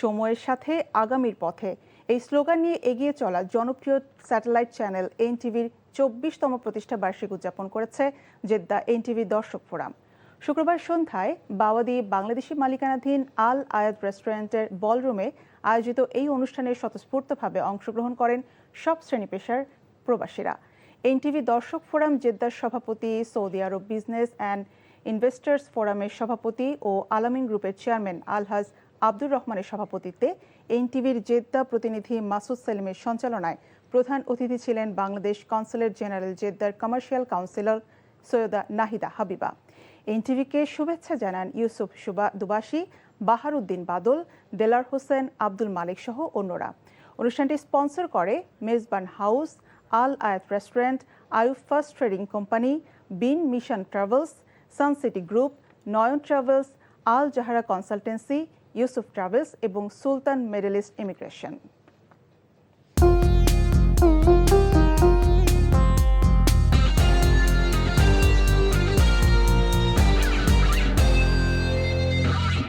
সময়ের সাথে আগামীর পথে এই স্লোগান নিয়ে এগিয়ে চলা জনপ্রিয় স্যাটেলাইট চ্যানেল এনটিভির ২৪তম প্রতিষ্ঠা বার্ষিকী উদযাপন করেছে জেদ্দা এনটিভি দর্শক ফোরাম। শুক্রবার সন্ধ্যায় বাওয়াদি বাংলাদেশি মালিকানাধীন আল আয়াদ রেস্টুরেন্টের বলরুমে আয়োজিত এই অনুষ্ঠানে স্বতঃস্ফূর্তভাবে অংশগ্রহণ করেন সব শ্রেণী পেশার প্রবাসীরা। এনটিভি দর্শক ফোরাম জেদ্দার সভাপতি, Saudi Arab business and investors ফোরামের সভাপতি ও আলামিন গ্রুপের চেয়ারম্যান আলহাজ আব্দুর রহমানের সভাপতিত্বে এনটিভির জেদ্দা প্রতিনিধি মাসুদ সেলিমের সঞ্চালনায় প্রধান অতিথি ছিলেন বাংলাদেশ কনসুলেট জেনারেল জেদ্দার কমার্শিয়াল কাউন্সিলর সৈয়দা নাহিদা হাবিবা। এনটিভিকে শুভেচ্ছা জানান ইউসুফ দুবাসী, বাহারউদ্দিন বাদল, দেলার হোসেন, আব্দুল মালিক সহ অন্যরা। অনুষ্ঠানটি স্পন্সর করে মেজবান house, Al Ayat restaurant, Ayub first trading company, Bin mission travels, Suncity group, Nayan travels, Al Jahara consultancy, Yusuf travels এবং সুলতান মিডল ইস্ট ইমিগ্রেশন।